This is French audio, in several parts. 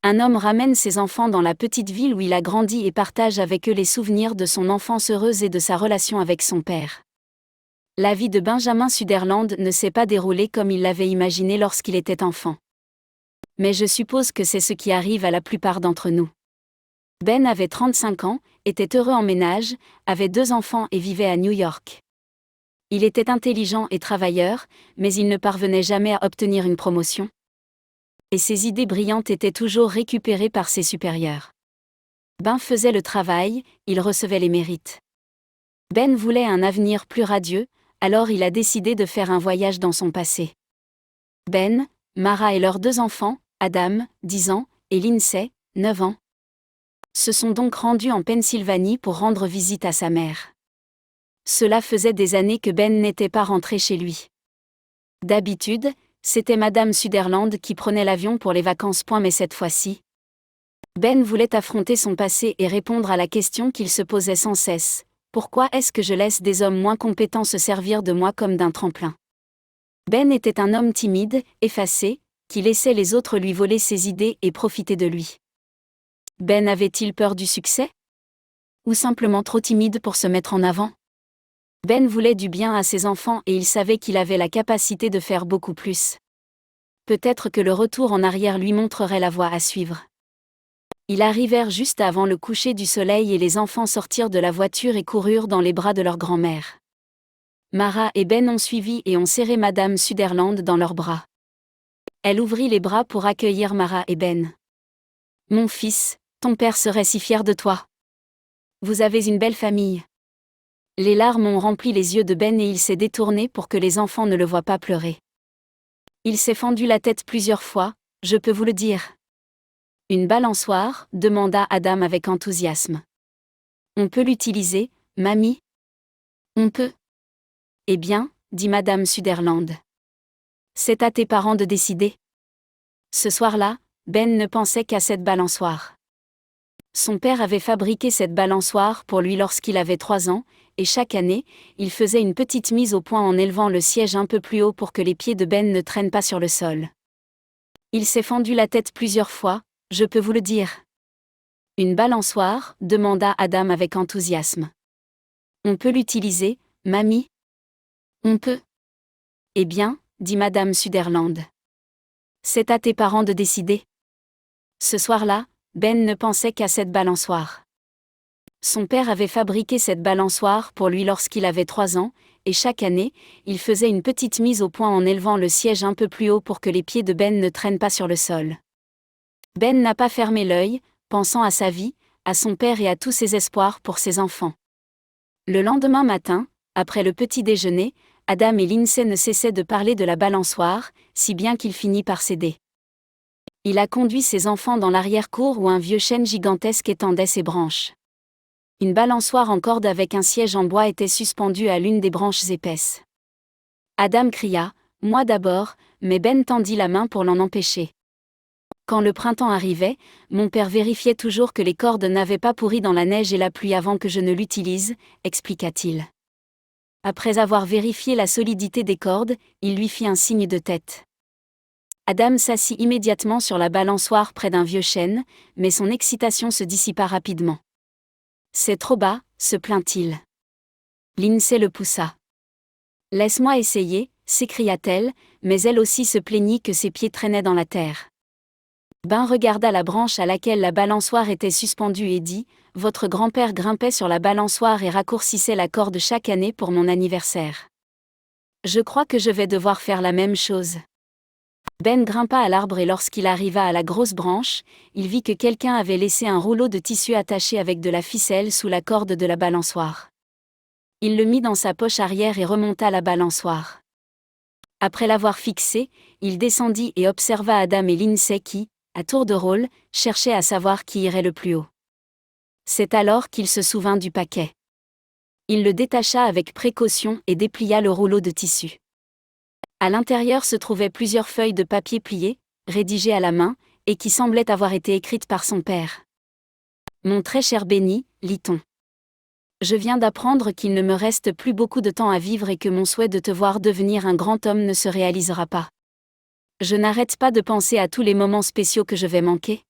Un homme ramène ses enfants dans la petite ville où il a grandi et partage avec eux les souvenirs de son enfance heureuse et de sa relation avec son père. La vie de Benjamin Sutherland ne s'est pas déroulée comme il l'avait imaginé lorsqu'il était enfant. Mais je suppose que c'est ce qui arrive à la plupart d'entre nous. Ben avait 35 ans, était heureux en ménage, avait 2 enfants et vivait à New York. Il était intelligent et travailleur, mais il ne parvenait jamais à obtenir une promotion. Et ses idées brillantes étaient toujours récupérées par ses supérieurs. Ben faisait le travail, il recevait les mérites. Ben voulait un avenir plus radieux, alors il a décidé de faire un voyage dans son passé. Ben, Mara et leurs 2 enfants, Adam, 10 ans, et Lindsay, 9 ans, se sont donc rendus en Pennsylvanie pour rendre visite à sa mère. Cela faisait des années que Ben n'était pas rentré chez lui. D'habitude, c'était Madame Sutherland qui prenait l'avion pour les vacances. Mais cette fois-ci, Ben voulait affronter son passé et répondre à la question qu'il se posait sans cesse. Pourquoi est-ce que je laisse des hommes moins compétents se servir de moi comme d'un tremplin? Ben était un homme timide, effacé, qui laissait les autres lui voler ses idées et profiter de lui. Ben avait-il peur du succès? Ou simplement trop timide pour se mettre en avant? Ben voulait du bien à ses enfants et il savait qu'il avait la capacité de faire beaucoup plus. Peut-être que le retour en arrière lui montrerait la voie à suivre. Ils arrivèrent juste avant le coucher du soleil et les enfants sortirent de la voiture et coururent dans les bras de leur grand-mère. Mara et Ben ont suivi et ont serré Madame Sutherland dans leurs bras. Elle ouvrit les bras pour accueillir Mara et Ben. « Mon fils, ton père serait si fier de toi. Vous avez une belle famille. » Les larmes ont rempli les yeux de Ben et il s'est détourné pour que les enfants ne le voient pas pleurer. Il s'est fendu la tête plusieurs fois, je peux vous le dire. Une balançoire, demanda Adam avec enthousiasme. On peut l'utiliser, mamie? On peut. Eh bien, dit Madame Sutherland. C'est à tes parents de décider. Ce soir-là, Ben ne pensait qu'à cette balançoire. Son père avait fabriqué cette balançoire pour lui lorsqu'il avait 3 ans, et chaque année, il faisait une petite mise au point en élevant le siège un peu plus haut pour que les pieds de Ben ne traînent pas sur le sol. Il s'est fendu la tête plusieurs fois, je peux vous le dire. Une balançoire, demanda Adam avec enthousiasme. On peut l'utiliser, mamie? On peut. Eh bien, dit Madame Sutherland. C'est à tes parents de décider. Ce soir-là, Ben ne pensait qu'à cette balançoire. Son père avait fabriqué cette balançoire pour lui lorsqu'il avait 3 ans, et chaque année, il faisait une petite mise au point en élevant le siège un peu plus haut pour que les pieds de Ben ne traînent pas sur le sol. Ben n'a pas fermé l'œil, pensant à sa vie, à son père et à tous ses espoirs pour ses enfants. Le lendemain matin, après le petit déjeuner, Adam et Lindsay ne cessaient de parler de la balançoire, si bien qu'il finit par céder. Il a conduit ses enfants dans l'arrière-cour où un vieux chêne gigantesque étendait ses branches. Une balançoire en corde avec un siège en bois était suspendue à l'une des branches épaisses. Adam cria « Moi d'abord », mais Ben tendit la main pour l'en empêcher. Quand le printemps arrivait, mon père vérifiait toujours que les cordes n'avaient pas pourri dans la neige et la pluie avant que je ne l'utilise, expliqua-t-il. Après avoir vérifié la solidité des cordes, il lui fit un signe de tête. Adam s'assit immédiatement sur la balançoire près d'un vieux chêne, mais son excitation se dissipa rapidement. « C'est trop bas », se plaint-il. Lindsay le poussa. « Laisse-moi essayer », s'écria-t-elle, mais elle aussi se plaignit que ses pieds traînaient dans la terre. Ben regarda la branche à laquelle la balançoire était suspendue et dit « Votre grand-père grimpait sur la balançoire et raccourcissait la corde chaque année pour mon anniversaire. Je crois que je vais devoir faire la même chose. » Ben grimpa à l'arbre et lorsqu'il arriva à la grosse branche, il vit que quelqu'un avait laissé un rouleau de tissu attaché avec de la ficelle sous la corde de la balançoire. Il le mit dans sa poche arrière et remonta la balançoire. Après l'avoir fixé, il descendit et observa Adam et Lindsay qui, à tour de rôle, cherchaient à savoir qui irait le plus haut. C'est alors qu'il se souvint du paquet. Il le détacha avec précaution et déplia le rouleau de tissu. À l'intérieur se trouvaient plusieurs feuilles de papier pliées, rédigées à la main, et qui semblaient avoir été écrites par son père. « Mon très cher Benny, lit-on. Je viens d'apprendre qu'il ne me reste plus beaucoup de temps à vivre et que mon souhait de te voir devenir un grand homme ne se réalisera pas. Je n'arrête pas de penser à tous les moments spéciaux que je vais manquer.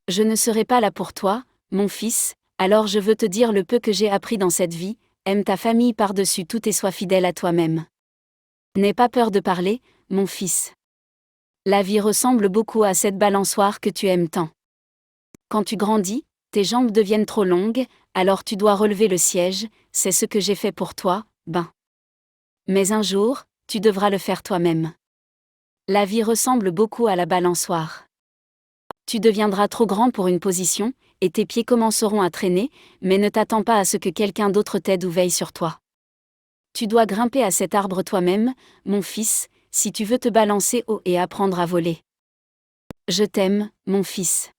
Je ne serai pas là pour toi, mon fils, alors je veux te dire le peu que j'ai appris dans cette vie, aime ta famille par-dessus tout et sois fidèle à toi-même. N'aie pas peur de parler, mon fils. La vie ressemble beaucoup à cette balançoire que tu aimes tant. Quand tu grandis, tes jambes deviennent trop longues, alors tu dois relever le siège, c'est ce que j'ai fait pour toi, ben. Mais un jour, tu devras le faire toi-même. La vie ressemble beaucoup à la balançoire. Tu deviendras trop grand pour une position, et tes pieds commenceront à traîner, mais ne t'attends pas à ce que quelqu'un d'autre t'aide ou veille sur toi. Tu dois grimper à cet arbre toi-même, mon fils, si tu veux te balancer haut et apprendre à voler. Je t'aime, mon fils.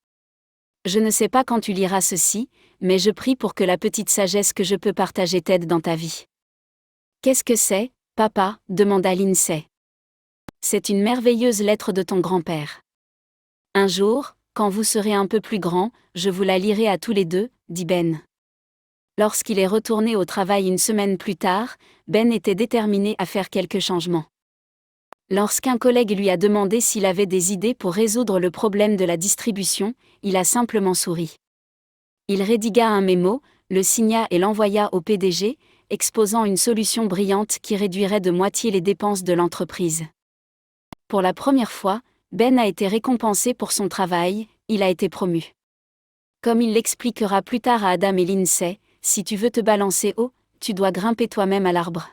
Je ne sais pas quand tu liras ceci, mais je prie pour que la petite sagesse que je peux partager t'aide dans ta vie. Qu'est-ce que c'est, papa demanda Lindsay. C'est une merveilleuse lettre de ton grand-père. Un jour, quand vous serez un peu plus grand, je vous la lirai à tous les deux, dit Ben. Lorsqu'il est retourné au travail une semaine plus tard, Ben était déterminé à faire quelques changements. Lorsqu'un collègue lui a demandé s'il avait des idées pour résoudre le problème de la distribution, il a simplement souri. Il rédigua un mémo, le signa et l'envoya au PDG, exposant une solution brillante qui réduirait de moitié les dépenses de l'entreprise. Pour la première fois, Ben a été récompensé pour son travail, il a été promu. Comme il l'expliquera plus tard à Adam et Lindsay, si tu veux te balancer haut, tu dois grimper toi-même à l'arbre.